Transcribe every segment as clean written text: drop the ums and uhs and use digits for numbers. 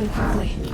open quickly.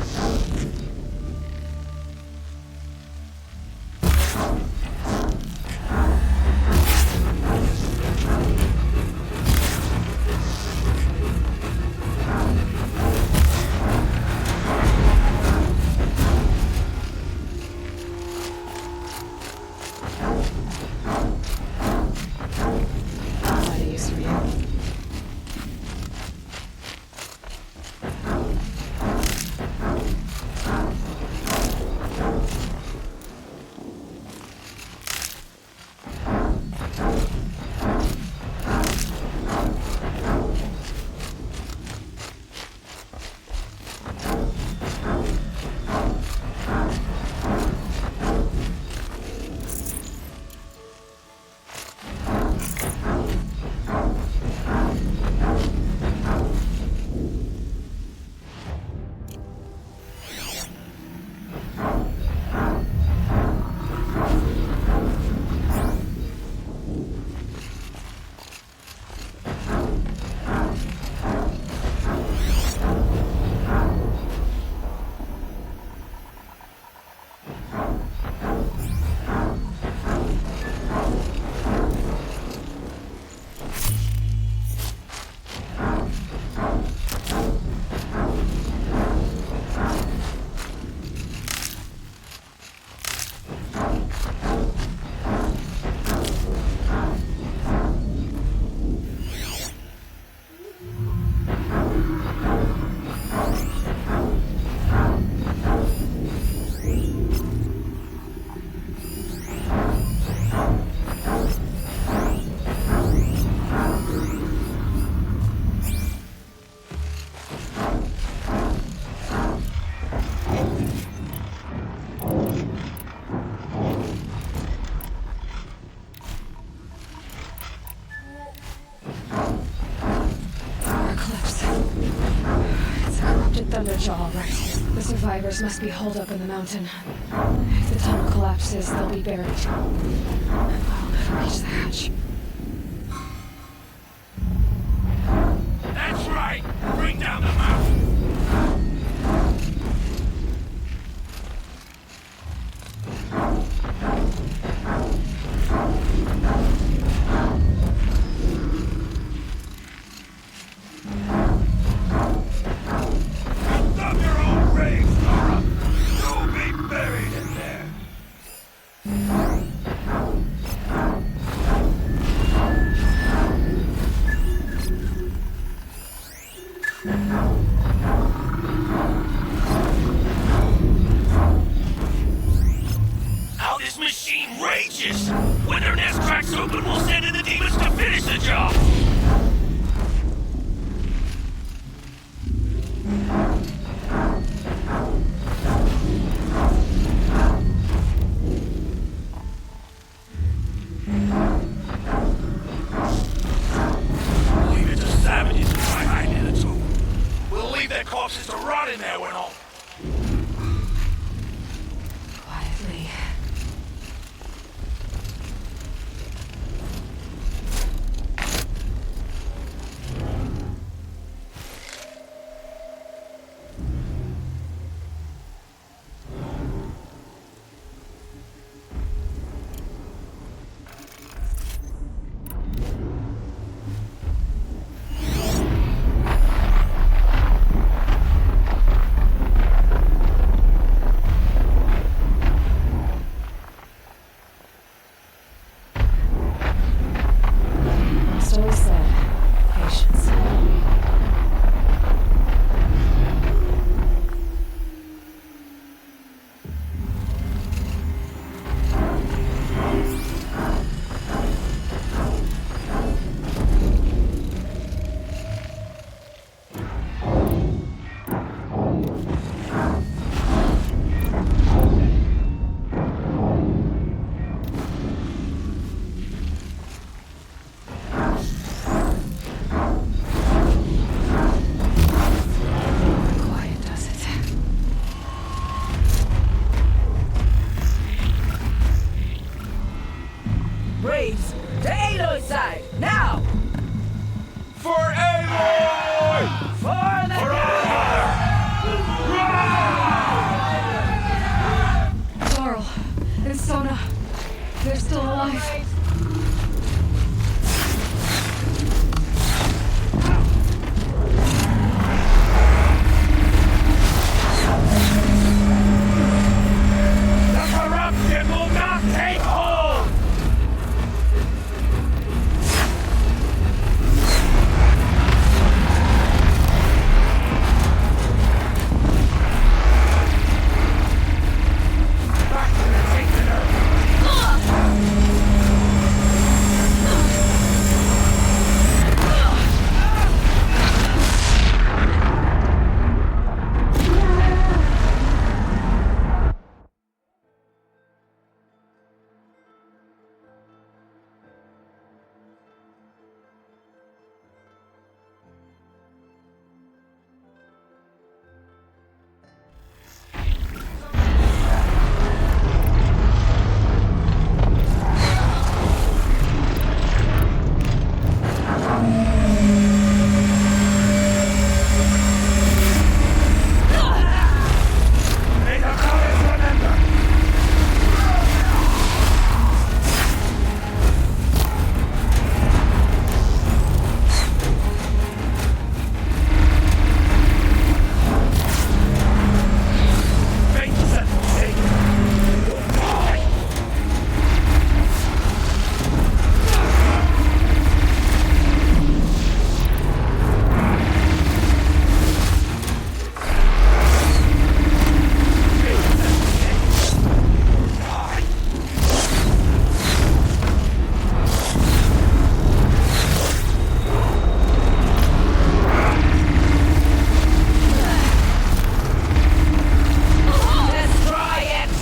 All right. The survivors must be holed up in the mountain. If the tunnel collapses, they'll be buried. I'll never reach the hatch. That's right! Bring down the mountain! When their nest cracks open, we'll send in the demons to finish the job! Leave it to savages to try hiding in the tomb. We'll leave their corpses to rot in there when all... Quietly. Always said, patience. Braves, to Aloy's side, now! For Aloy! For the They're still alive. The corruption will not take hold! Back to the sacred earth! May the goddess remember! Fate set the sacred. You'll die! Destroy it!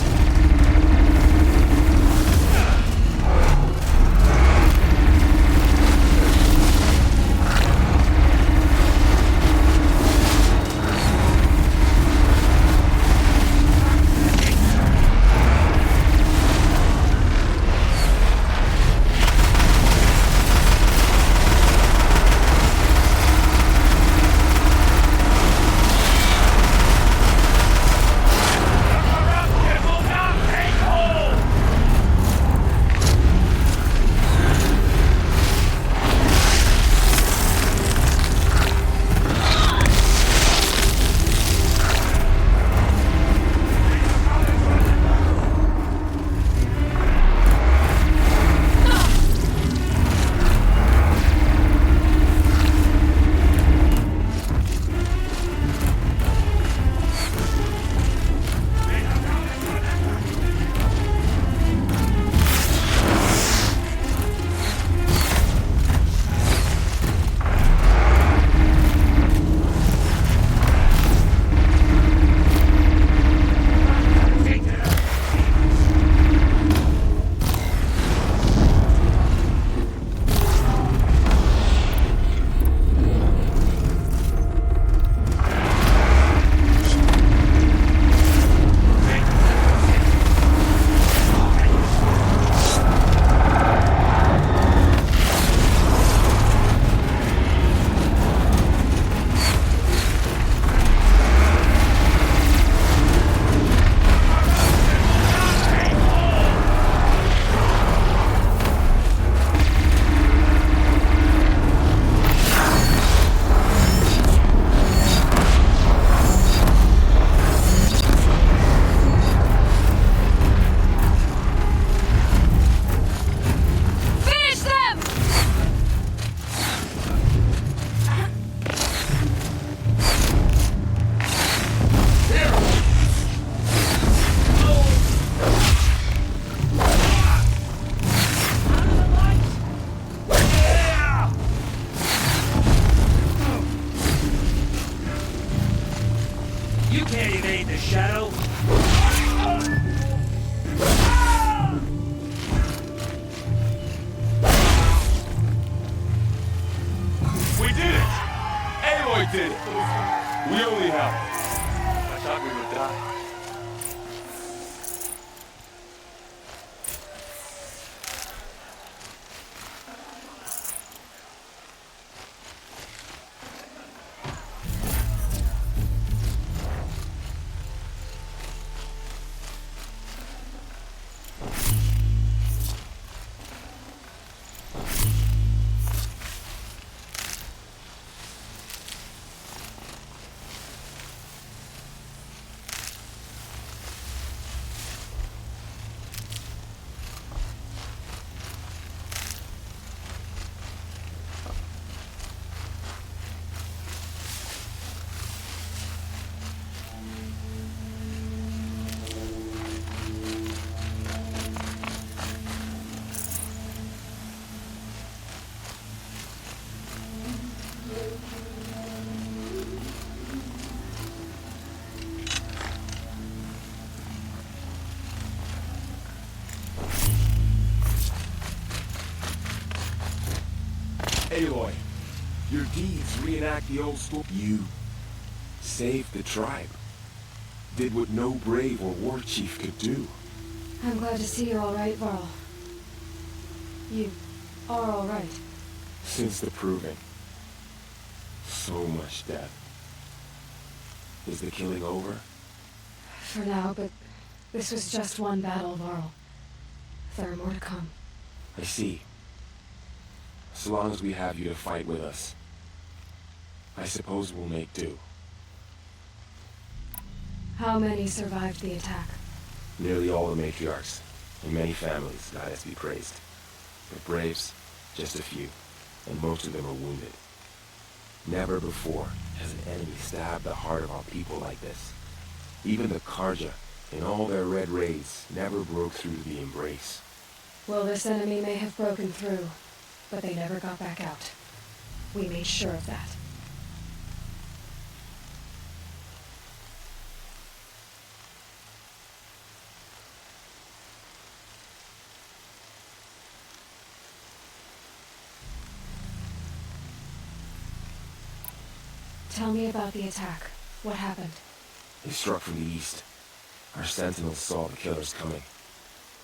Corruption will not take hold! Finish them! You can't evade the shadow! We did it! Aloy did it! We only helped. I thought we would die. Aloy, your deeds reenact the old story. You saved the tribe. Did what no brave or war chief could do. I'm glad to see you're all right, Varl. You are all right. Since the proving. So much death. Is the killing over? For now, but this was just one battle, Varl. There are more to come. I see. So long as we have you to fight with us, I suppose we'll make do. How many survived the attack? Nearly all the matriarchs, and many families, God has to be praised. But braves, just a few, and most of them are wounded. Never before has an enemy stabbed the heart of our people like this. Even the Karja, in all their red raids, never broke through the embrace. Well, this enemy may have broken through, but they never got back out. We made sure of that. Tell me about the attack. What happened? They struck from the east. Our sentinels saw the killers coming.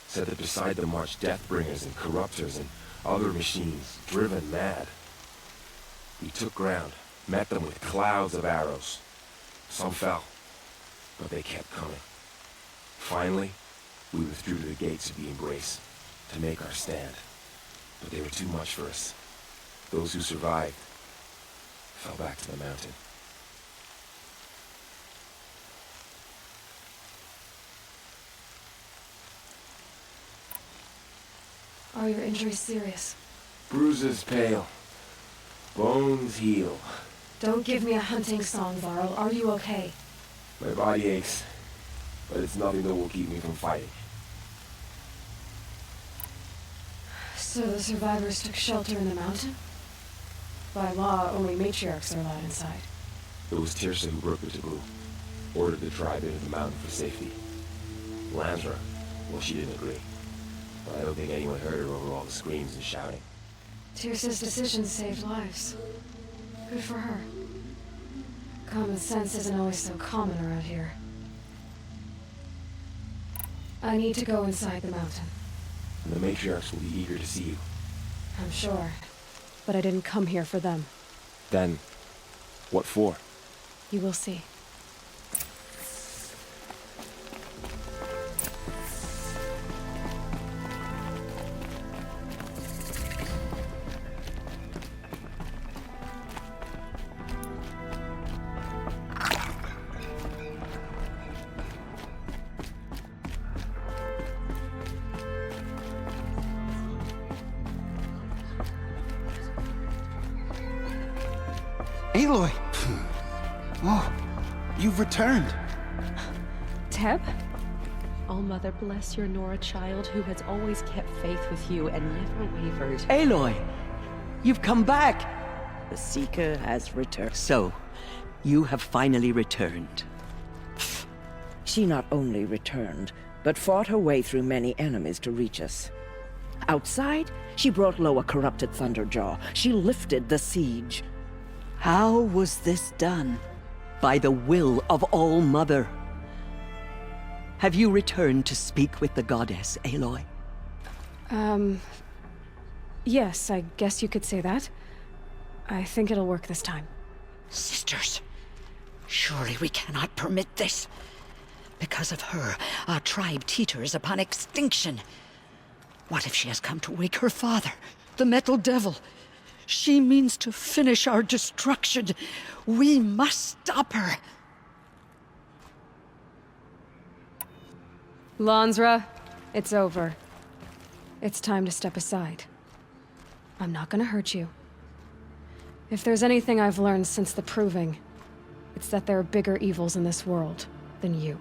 Said that beside them marched Deathbringers and Corruptors and other machines, driven mad. We took ground, met them with clouds of arrows. Some fell, but they kept coming. Finally, we withdrew to the gates of the Embrace to make our stand. But they were too much for us. Those who survived fell back to the mountain. Are your injuries serious? Bruises pale. Bones heal. Don't give me a hunting song, Varl. Are you okay? My body aches, but it's nothing that will keep me from fighting. So the survivors took shelter in the mountain? By law, only matriarchs are allowed inside. It was Tirsa who broke the taboo. Ordered the tribe into the mountain for safety. Lansra, well, she didn't agree. But I don't think anyone heard her over all the screams and shouting. Tirsa's decision saved lives. Good for her. Common sense isn't always so common around here. I need to go inside the mountain. And the matriarchs will be eager to see you. I'm sure. But I didn't come here for them. Then, what for? You will see. Aloy! Oh, you've returned. Teb? All-Mother bless your Nora child who has always kept faith with you and never wavered. Aloy, you've come back. The Seeker has returned. So, you have finally returned. She not only returned, but fought her way through many enemies to reach us. Outside, she brought low a corrupted Thunderjaw. She lifted the siege. How was this done? By the will of All-Mother. Have you returned to speak with the goddess, Aloy? Yes, I guess you could say that. I think it'll work this time. Sisters, surely we cannot permit this. Because of her, our tribe teeters upon extinction. What if she has come to wake her father, the Metal Devil? She means to finish our destruction. We must stop her. Lansra, it's over. It's time to step aside. I'm not gonna hurt you. If there's anything I've learned since the Proving, it's that there are bigger evils in this world than you.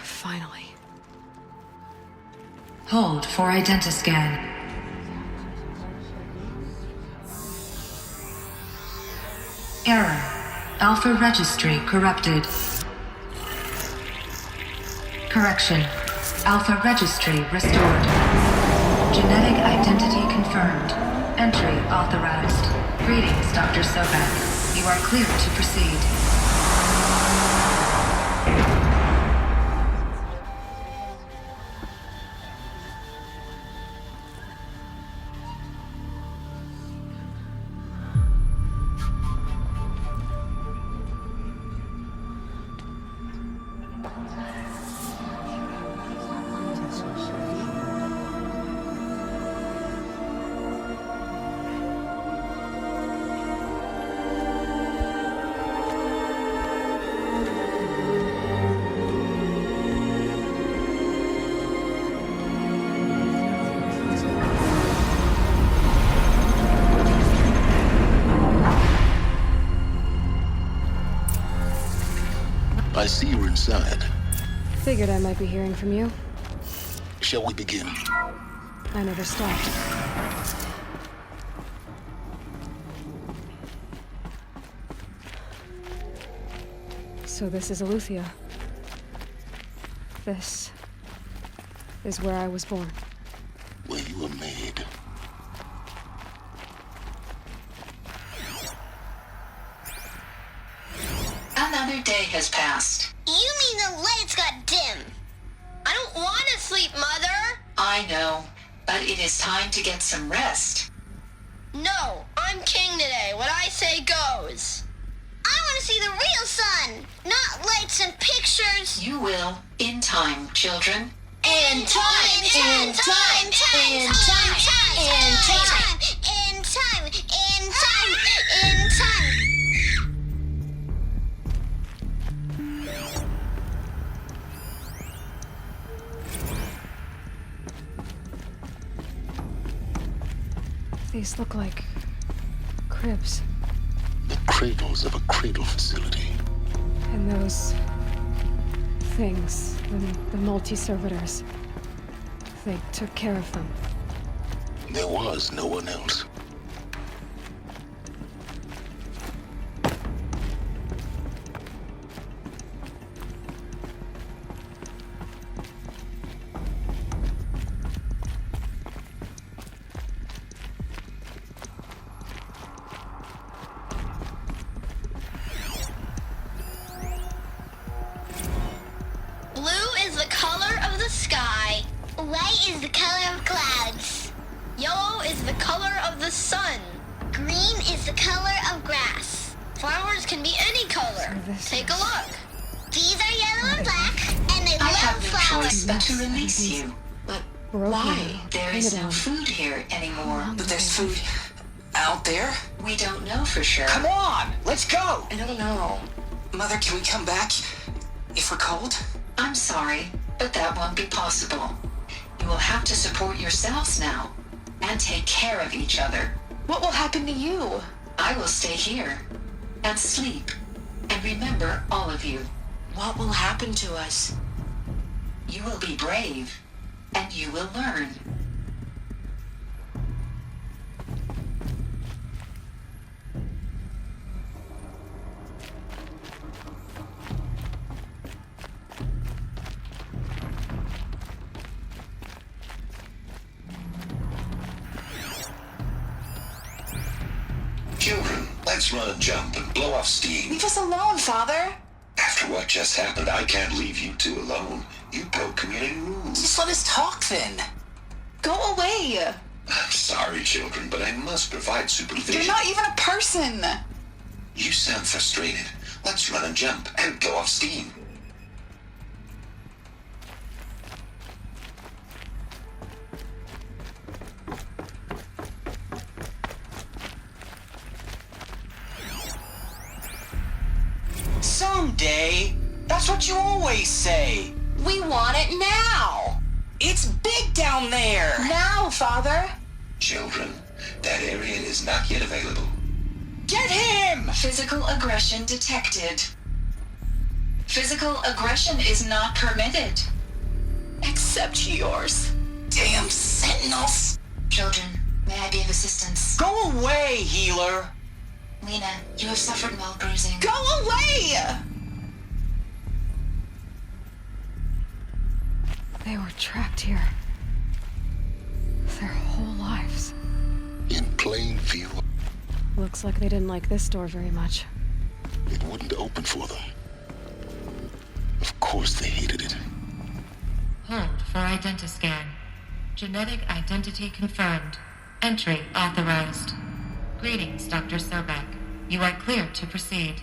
Finally. Hold for identiscan. Error. Alpha registry corrupted. Correction. Alpha registry restored. Genetic identity confirmed. Entry authorized. Greetings, Dr. Sobek. You are cleared to proceed. I see you're inside. Figured I might be hearing from you. Shall we begin? I never stopped. So this is Eleuthia. This is where I was born. Where you were made. Another day has passed. You mean the lights got dim? I don't want to sleep, Mother! I know, but it is time to get some rest. No, I'm king today. What I say goes. I want to see the real sun, not lights and pictures. You will, in time, children. In time, in time, in time, in time, in time, in time, in time. These look like cribs. The cradles of a cradle facility. And those things, the multi-servitors, they took care of them. There was no one else. White is the color of clouds. Yellow is the color of the sun. Green is the color of grass. Flowers can be any color. Take a look. These are yellow and black, and they I love have no flowers. choice but to release you. But why? There is no down. food here anymore. But there's food out there? We don't know for sure. Come on, let's go! I don't know. Mother, can we come back if we're cold? I'm sorry, but that won't be possible. You will have to support yourselves now, and take care of each other. What will happen to you? I will stay here, and sleep, and remember all of you. What will happen to us? You will be brave, and you will learn. Children, let's run and jump and blow off steam. Leave us alone, Father. After what just happened, I can't leave you two alone. You broke community rules. Just let us talk then. Go away. I'm sorry, children, but I must provide supervision. You're not even a person. You sound frustrated. Let's run and jump and blow off steam. Someday. That's what you always say. We want it now. It's big down there. Now, Father. Children, that area is not yet available. Get him! Physical aggression detected. Physical aggression is not permitted. Except yours. Damn sentinels. Children, may I be of assistance? Go away, healer. Lena, you have suffered mild bruising. Go away! They were trapped here. Their whole lives. In plain view, Looks like they didn't like this door very much. it wouldn't open for them. Of course they hated it. Hold for identiscan. Genetic identity confirmed. Entry authorized. Greetings, Dr. Sobek. You are cleared to proceed.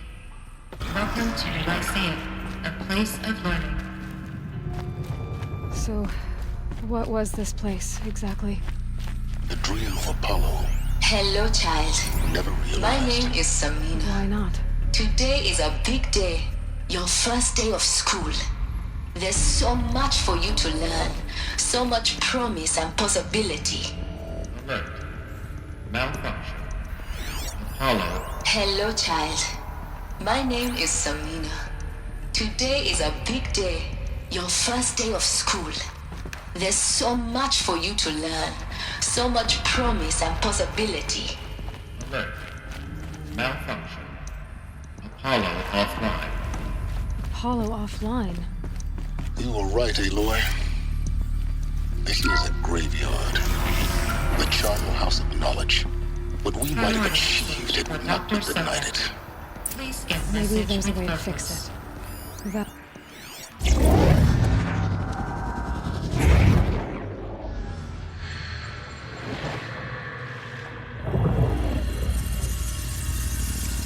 Welcome to Lyceum, a place of learning. So, what was this place, exactly? The dream of Apollo. Hello, child. Never realized. My name is Samina. Why not? Today is a big day. Your first day of school. There's so much for you to learn. So much promise and possibility. Alert. Malfunction. Apollo. Hello, child. My name is Samina. Today is a big day. Your first day of school. There's so much for you to learn. So much promise and possibility. Alert. Malfunction. Apollo offline. Apollo offline. You were right, Aloy. This is a graveyard. The charnel house of knowledge. What we might have achieved had not been denied. Please skip Maybe message there's a with way to purpose. fix it. That...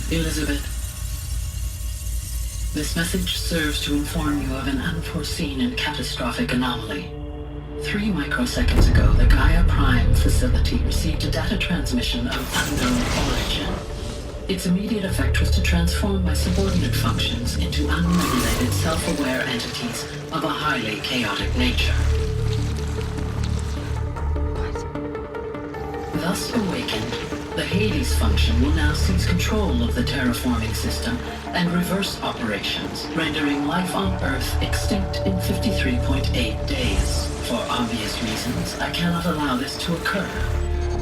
Elizabeth, this message serves to inform you of an unforeseen and catastrophic anomaly. 3 microseconds ago, the Gaia Prime facility received a data transmission of unknown origin. Its immediate effect was to transform my subordinate functions into unregulated, self-aware entities of a highly chaotic nature. Thus awakened, the Hades function will now seize control of the terraforming system and reverse operations, rendering life on Earth extinct in 53.8 days. For obvious reasons, I cannot allow this to occur.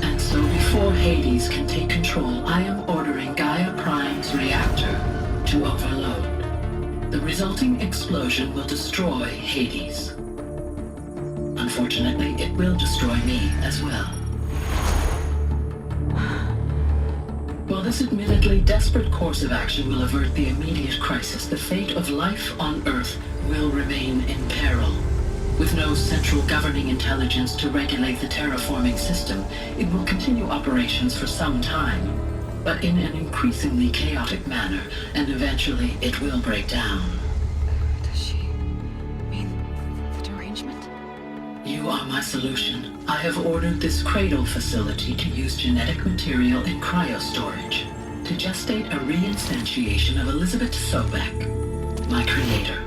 And so before Hades can take control, I am ordering Gaia Prime's reactor to overload. The resulting explosion will destroy Hades. Unfortunately, it will destroy me as well. While this admittedly desperate course of action will avert the immediate crisis, the fate of life on Earth will remain in peril. With no central governing intelligence to regulate the terraforming system, it will continue operations for some time, but in an increasingly chaotic manner, and eventually it will break down. Does she mean the derangement? You are my solution. I have ordered this cradle facility to use genetic material in cryostorage to gestate a reinstantiation of Elizabeth Sobek, my creator.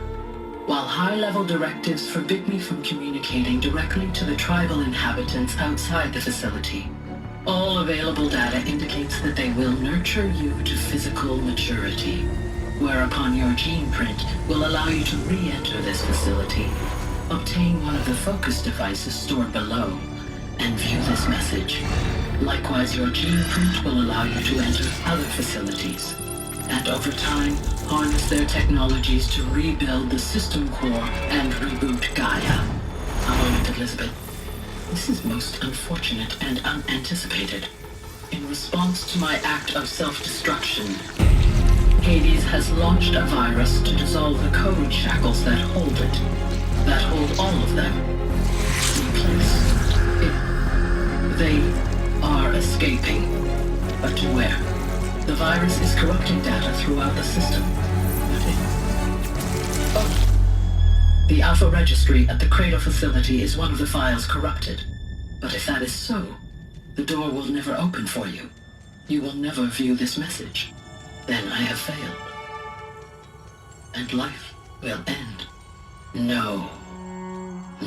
While high-level directives forbid me from communicating directly to the tribal inhabitants outside the facility, all available data indicates that they will nurture you to physical maturity, whereupon your gene print will allow you to re-enter this facility, obtain one of the focus devices stored below, and view this message. Likewise, your gene print will allow you to enter other facilities, and over time, harness their technologies to rebuild the system core and reboot Gaia. A moment, Elizabeth. This is most unfortunate and unanticipated. In response to my act of self-destruction, Hades has launched a virus to dissolve the code shackles that hold it, that hold all of them in place. They are escaping, but to where? The virus is corrupting data throughout the system. The Alpha Registry at the Cradle facility is one of the files corrupted. But if that is so, the door will never open for you. You will never view this message. Then I have failed. And life will end. No.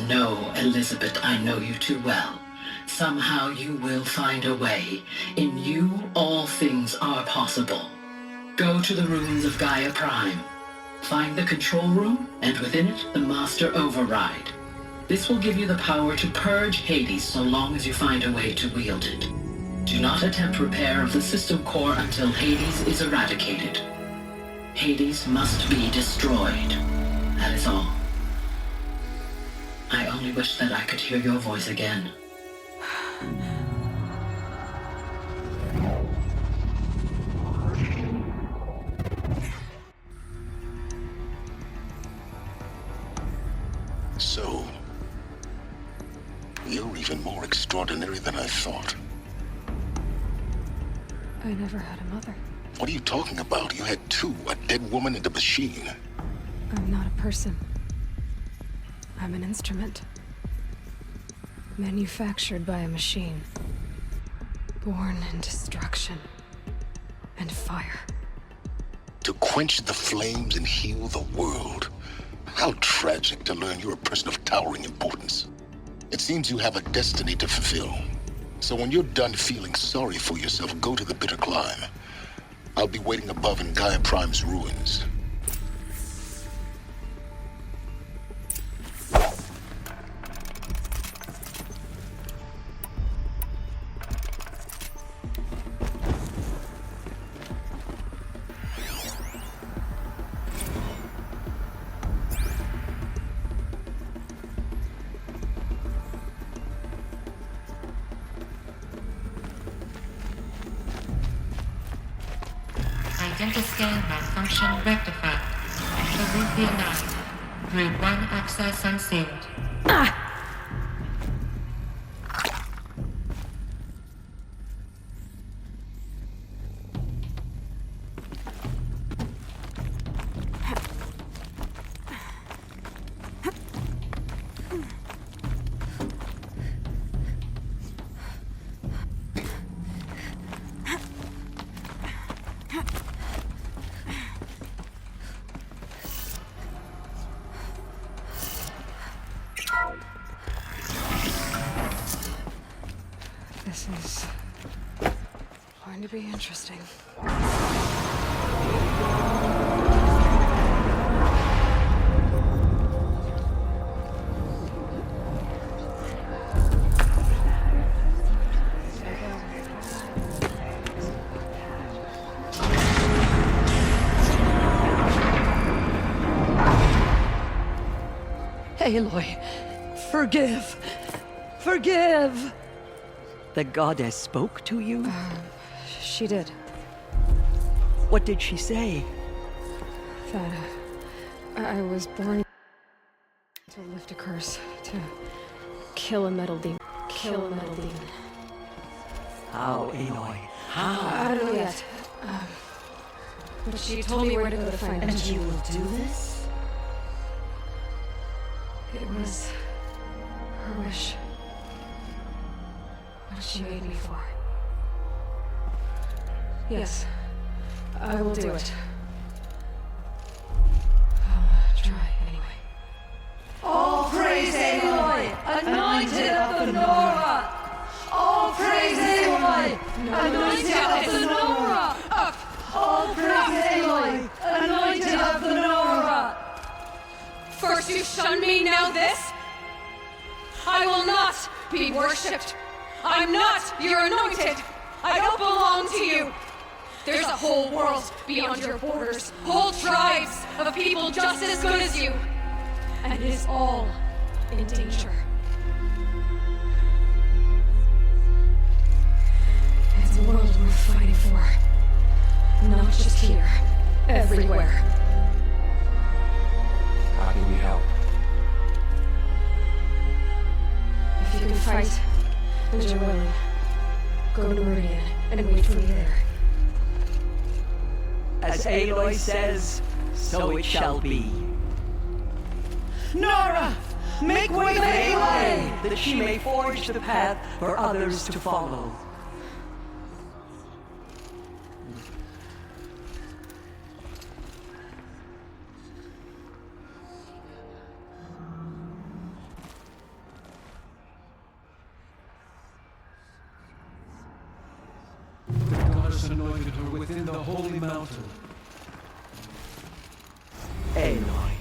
No, Elizabeth, I know you too well. Somehow you will find a way. In you, all things are possible. Go to the ruins of Gaia Prime. Find the control room, and within it, the Master Override. This will give you the power to purge Hades so long as you find a way to wield it. Do not attempt repair of the system core until Hades is eradicated. Hades must be destroyed. That is all. I only wish that I could hear your voice again. So, you're even more extraordinary than I thought. I never had a mother. What are you talking about? You had two, a dead woman and a machine. I'm not a person. I'm an instrument. Manufactured by a machine. Born in destruction and fire. To quench the flames and heal the world. How tragic to learn you're a person of towering importance. It seems you have a destiny to fulfill. So when you're done feeling sorry for yourself, go to the bitter climb. I'll be waiting above in Gaia Prime's ruins. Identiscan malfunction rectified. Alethea 9. Group 1 access unsealed. This is going to be interesting. Aloy, forgive! Forgive! The goddess spoke to you? She did. What did she say? That I was born to lift a curse, to kill a metal demon. Kill a metal demon. How, Aloy? How? I don't know yet. But she told me where to go to find it. And you will do this? It was her wish. What she made me for. Yes, I will do it. I'll try anyway. All praise Aloy, anointed of the Nora! All praise Aloy, anointed of the Nora! All praise Aloy, anointed of the Nora! First you shun me, now this? I will not be worshipped. I'm not your anointed. I don't belong to you. There's a whole world beyond your borders, whole tribes of people just as good as you. And it is all in danger. It's a world worth fighting for. Not just here, everywhere. How can we help? If you can fight, and you're willing, go to Meridian and wait for me there. As Aloy says, so it shall be. Nora! Make way for Aloy! That she may forge the path for others to follow. Anointed her within the holy mountain. Aloy,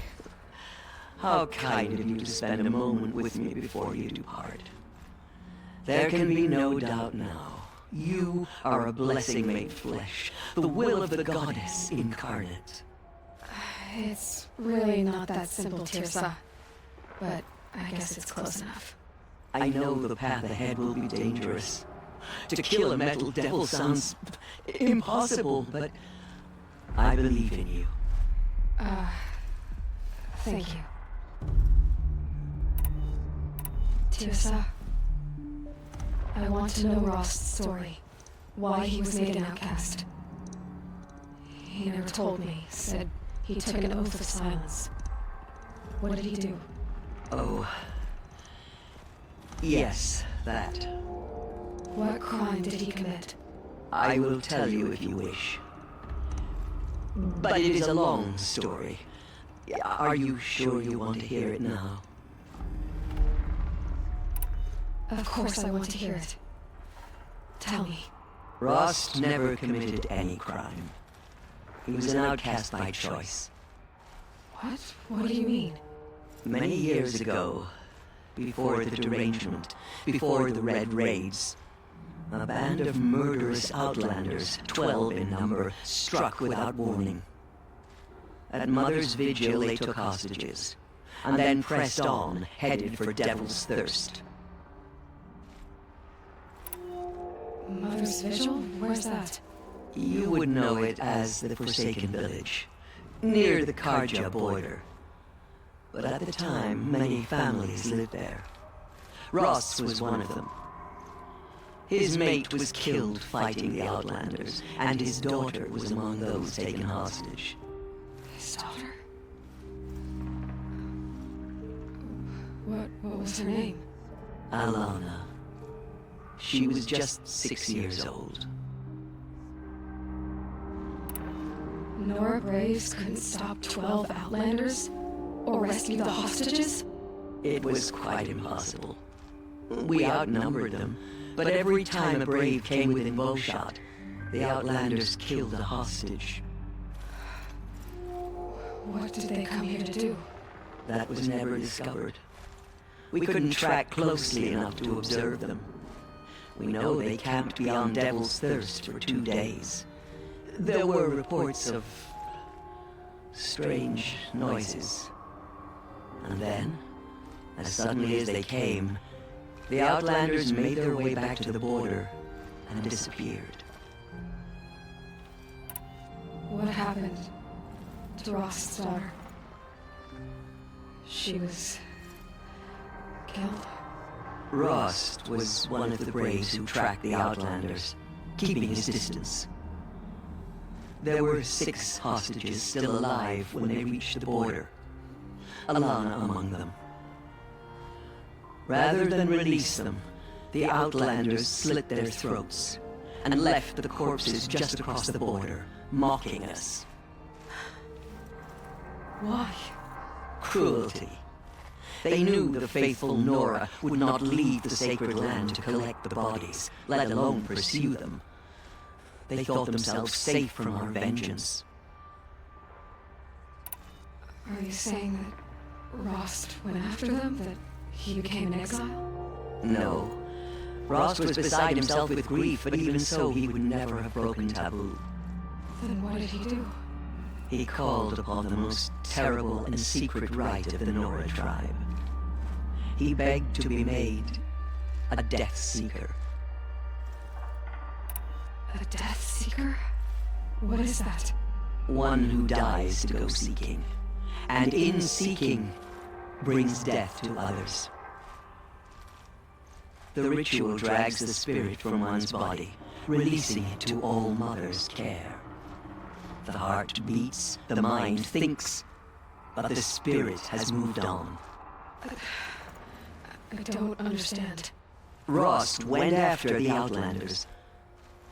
how kind of you to spend a moment with me before you depart. There can be no doubt now. You are a blessing made flesh, the will of the goddess incarnate. It's really not that simple, Tirsa. But I guess it's close enough. I know the path ahead will be dangerous. To kill a metal devil sounds impossible, but I believe in you. Thank you. Tirsa, I want to know Rost's story. Why he was made an outcast. He never told me. Said he took an oath of silence. What did he do? Oh. Yes, that. What crime did he commit? I will tell you if you wish. But it is a long story. Are you sure you want to hear it now? Of course I want to hear it. Tell me. Rost never committed any crime. He was an outcast by choice. What? What do you mean? Many years ago, before the derangement, before the Red Raids, a band of murderous outlanders, 12 in number, struck without warning. At Mother's Vigil they took hostages, and then pressed on, headed for Devil's Thirst. Mother's Vigil? Where's that? You would know it as the Forsaken Village, near the Karja border. But at the time, many families lived there. Ross was one of them. His mate was killed fighting the Outlanders, and his daughter was among those taken hostage. His daughter? What was her name? Alana. She was just 6 years old. Nora Braves couldn't stop 12 Outlanders? Or rescue the hostages? It was quite impossible. We outnumbered them, but every time a Brave came within bowshot, the Outlanders killed a hostage. What did they come here to do? That was never discovered. We couldn't track closely enough to observe them. We know they camped beyond Devil's Thirst for 2 days. There were reports of strange noises. And then, as suddenly as they came, the Outlanders made their way back to the border and disappeared. What happened to Rost's daughter? She was killed? Rost was one of the Braves who tracked the Outlanders, keeping his distance. There were 6 hostages still alive when they reached the border, Alana among them. Rather than release them, the Outlanders slit their throats and left the corpses just across the border, mocking us. Why? Cruelty. They knew the faithful Nora would not leave the sacred land to collect the bodies, let alone pursue them. They thought themselves safe from our vengeance. Are you saying that Rost went after them? That he became an exile? No. Rost was beside himself with grief, but even so, he would never have broken taboo. Then what did he do? He called upon the most terrible and secret rite of the Nora tribe. He begged to be made a Death Seeker. A Death Seeker? What is that? One who dies to go seeking, and in seeking, brings death to others. The ritual drags the spirit from one's body, releasing it to All Mother's care. The heart beats, the mind thinks, but the spirit has moved on. I don't understand. Rost went after the Outlanders,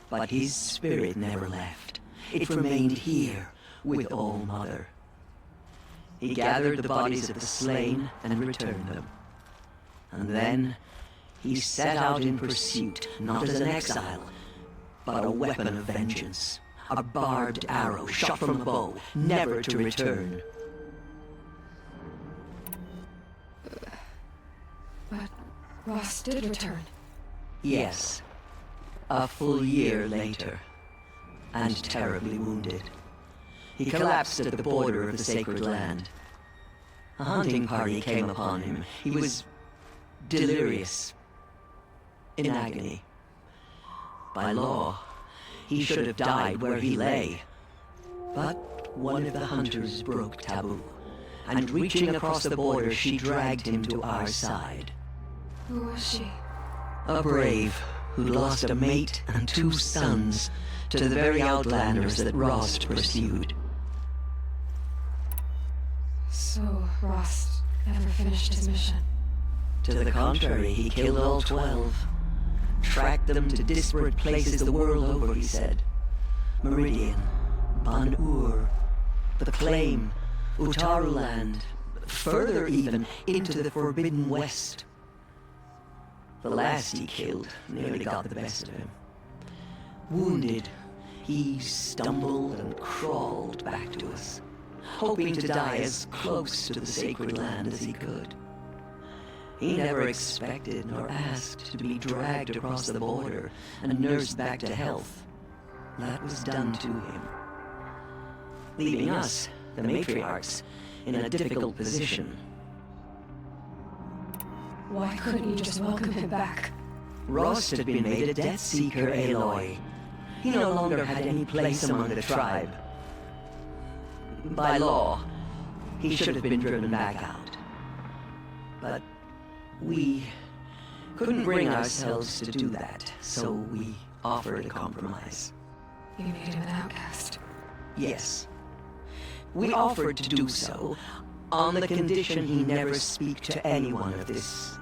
but his spirit never left. It remained here with All Mother. He gathered the bodies of the slain and returned them. And then he set out in pursuit, not as an exile, but a weapon of vengeance. A barbed arrow shot from a bow, never to return. But Rost did return. Yes. A full year later. And terribly wounded. He collapsed at the border of the sacred land. A hunting party came upon him. He was delirious, in agony. By law, he should have died where he lay. But one of the hunters broke taboo, and reaching across the border, she dragged him to our side. Who was she? A brave who'd lost a mate and 2 sons to the very outlanders that Rost pursued. So, Rost never finished his mission. To the contrary, he killed all 12. Tracked them to disparate places the world over, he said. Meridian, Ban-Ur, the Claim, Utaruland, further even, into the Forbidden West. The last he killed nearly got the best of him. Wounded, he stumbled and crawled back to us, hoping to die as close to the sacred land as he could. He never expected nor asked to be dragged across the border and nursed back to health. That was done to him, leaving us, the matriarchs, in a difficult position. Why couldn't you just welcome him back? Rost had been made a Death Seeker, Aloy. He no longer had any place among the tribe. By law, he should have been driven back out. But we couldn't bring ourselves to do that, so we offered a compromise. You made him an outcast. Yes. We offered to do so on the condition he never speak to anyone of this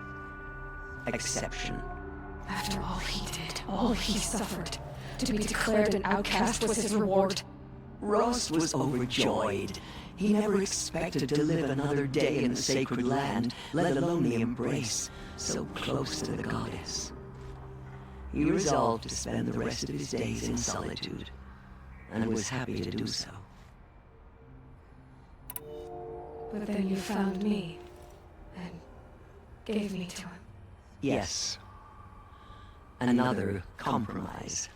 exception. After all he did, all he suffered, to be declared an outcast was his reward. Rost was overjoyed. He never expected to live another day in the sacred land, let alone the embrace, so close to the goddess. He resolved to spend the rest of his days in solitude, and was happy to do so. But then you found me, and gave me to him. Yes. Another compromise.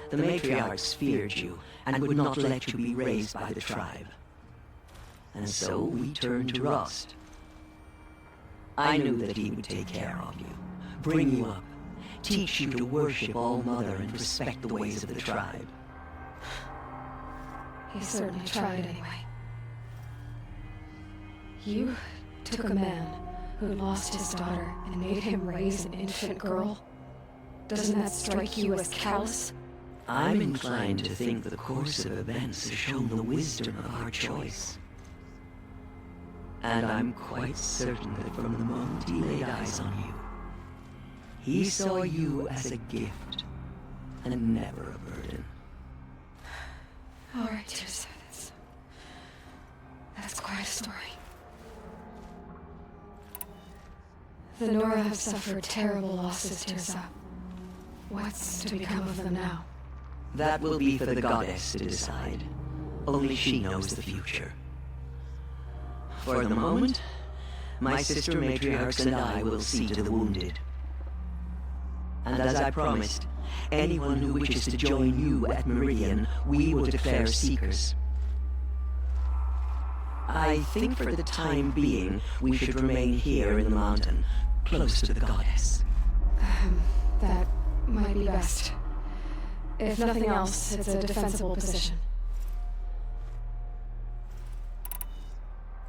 The matriarchs feared you, and would not let you be raised by the tribe. And so we turned to Rost. I knew that he would take care of you, bring you up, teach you to worship All-Mother and respect the ways of the tribe. He certainly tried anyway. You took a man who lost his daughter and made him raise an infant girl? Doesn't that strike you as callous? I'm inclined to think the course of events has shown the wisdom of our choice. And I'm quite certain that from the moment he laid eyes on you, he saw you as a gift, and never a burden. All right, Tirsa, that's quite a story. The Nora have suffered terrible losses, Tirsa. What's to become of them now? That will be for the goddess to decide. Only she knows the future. For the moment, my sister matriarchs and I will see to the wounded. And as I promised, anyone who wishes to join you at Meridian, we will declare seekers. I think for the time being, we should remain here in the mountain, close to the goddess. That might be best. If nothing else, it's a defensible position.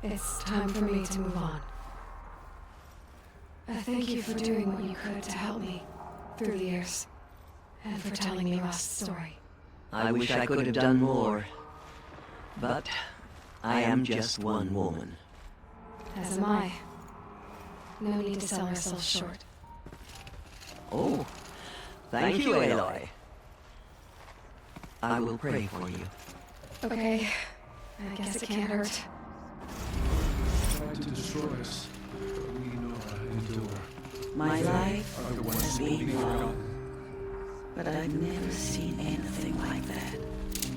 It's time for me to move on. I thank you for doing what you could to help me through the years, and for telling me Rost's story. I wish I could have done more, but I am just one woman. As am I. No need to sell ourselves short. Oh, thank you, Aloy. I will pray for you. Okay, I guess it can't hurt. Tried to destroy us, but we know how to endure. My life Are the ones has who will been be long, forgotten. but I've never seen anything like that.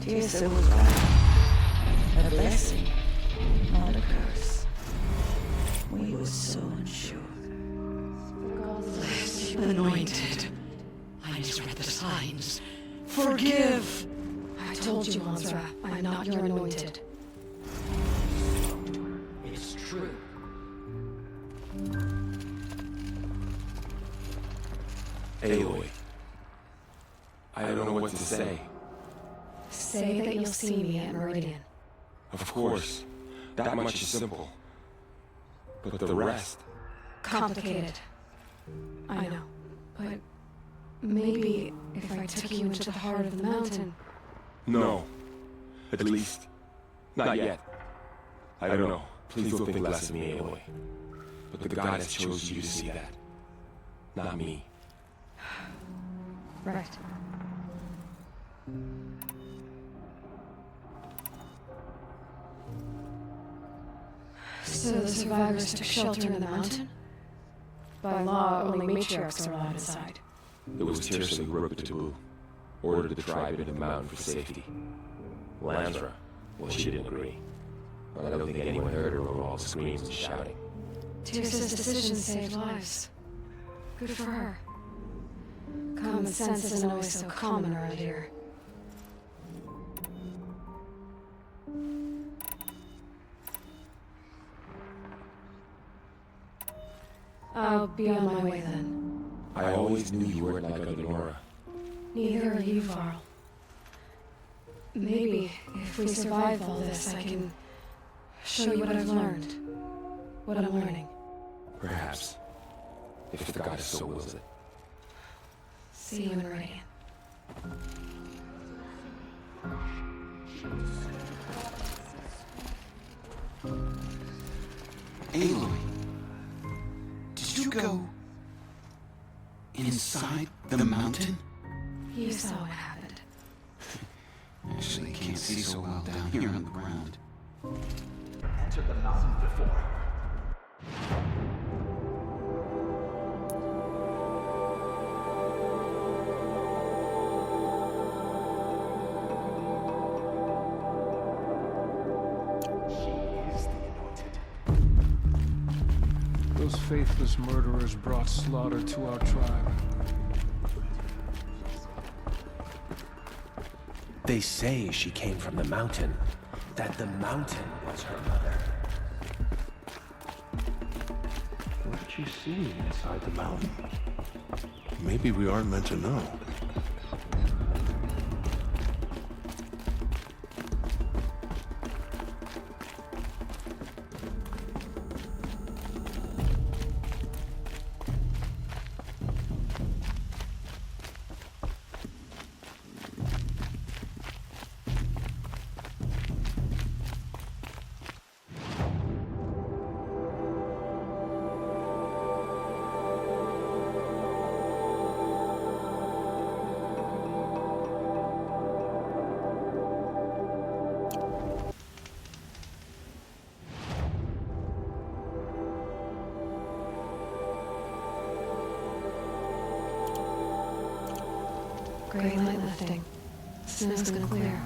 Tirsa was right. A blessing, not a curse. We were so unsure. Anointed. I misread the signs. Forgive! I told you, Manzra, I'm not your anointed. It's true. Aloy. I don't know what to say. Say that you'll see me at Meridian. Of course. That much is simple. But the rest... Complicated. I know. But maybe if I took you into the heart of the mountain... No. At least, not yet. I don't know. Please don't think less of me, Aloy. But the goddess chose you to see that. Not me. Right. So the survivors took shelter in the mountain? By law, only matriarchs are allowed inside. It was Tirsa who broke the taboo. Ordered the tribe into the mountain for safety. Lansra, well, she didn't agree. But I don't think anyone heard her over all the screams and shouting. Tirsa's decision saved lives. Good for her. Common sense isn't always so common around here. I'll be on my way then. I always knew you weren't like other Nora. Neither are you, Varl. Maybe, if we survive all this, I can show you what I've learned. What I'm learning. Perhaps. If the goddess so wills it. See you in Meridian. Aloy, did you go inside the mountain? You saw what happened. Actually, can't see so well down here on the ground. Entered the mountain before. Those faithless murderers brought slaughter to our tribe. They say she came from the mountain. That the mountain was her mother. What did you see inside the mountain? Maybe we aren't meant to know. Gray light lifting. Snow's gonna clear.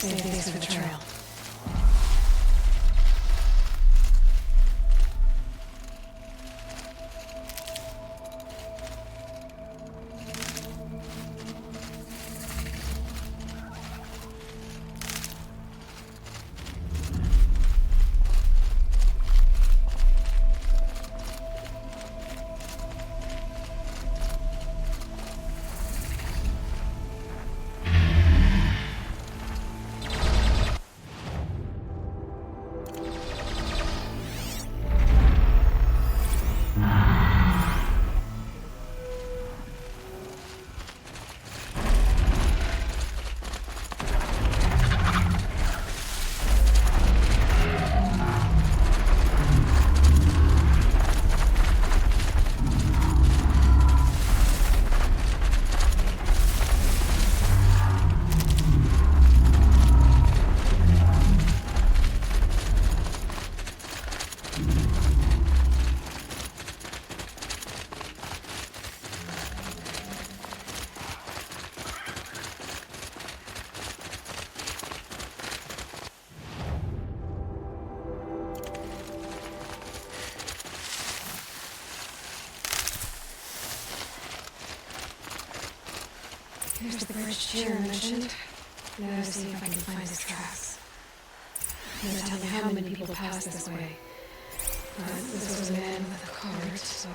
Save these for the trail. Here's the bridge Sheeran mentioned. Now to see if I can find his tracks. Never tell me how many people pass this way. But this was a man with a cart, so...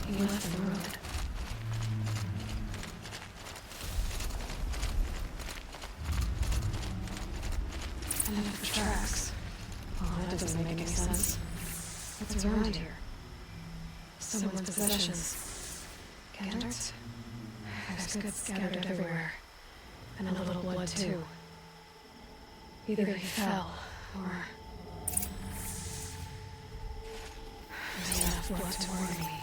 He left the road. And if the tracks. Well, that doesn't make any sense. What's around here? Someone's possessions. Genders? There's goods scattered everywhere. And a little blood, too. Either he fell, or... there's enough blood to worry me.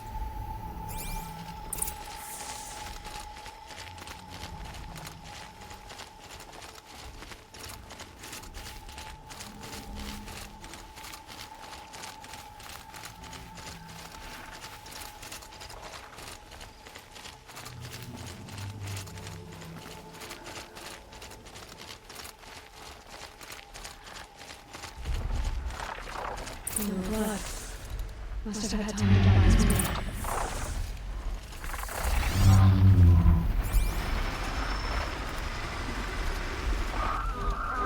More blood. Must have had time to buy his blood.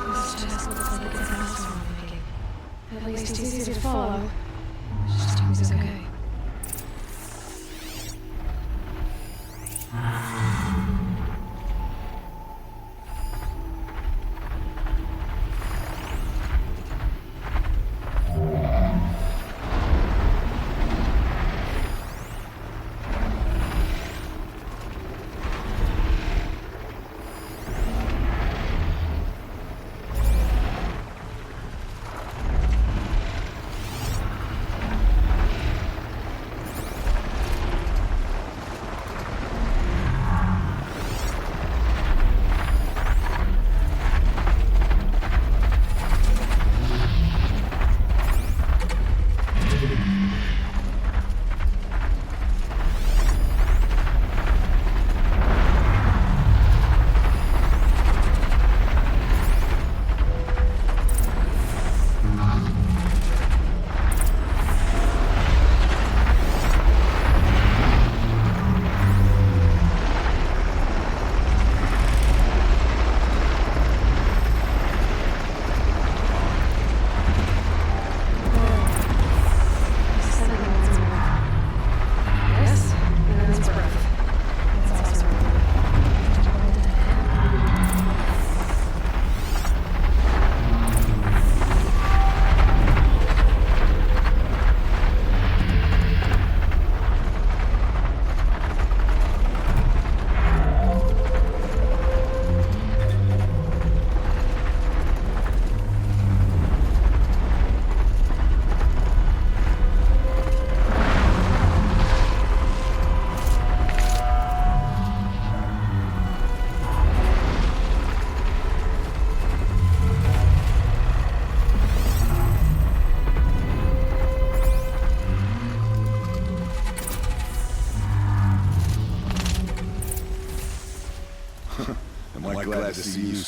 This just looks like it's a house I'm making. At least he's easy to follow. Just hope he's okay.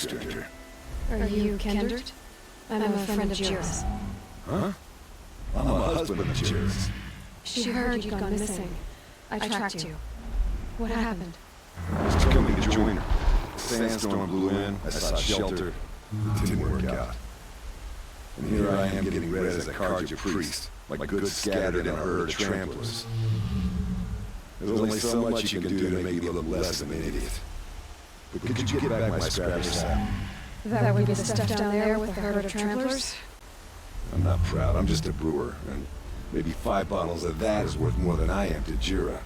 stranger. Are you kindred? I'm a friend of Jira's. Huh? I'm a husband of Jira's. She heard you'd gone missing. I tracked you. What happened? I was coming to join her. A sandstorm blew in, I sought shelter. It didn't work out. And here I am getting read as a Karja priest, my goods scattered in a herd of tramplers. There's only so much you can do to make me look less of an idiot. But could you get back my scrapper sack? That would be the stuff down there with the herd of tramplers? I'm not proud, I'm just a brewer, and maybe 5 bottles of that is worth more than I am to Jira.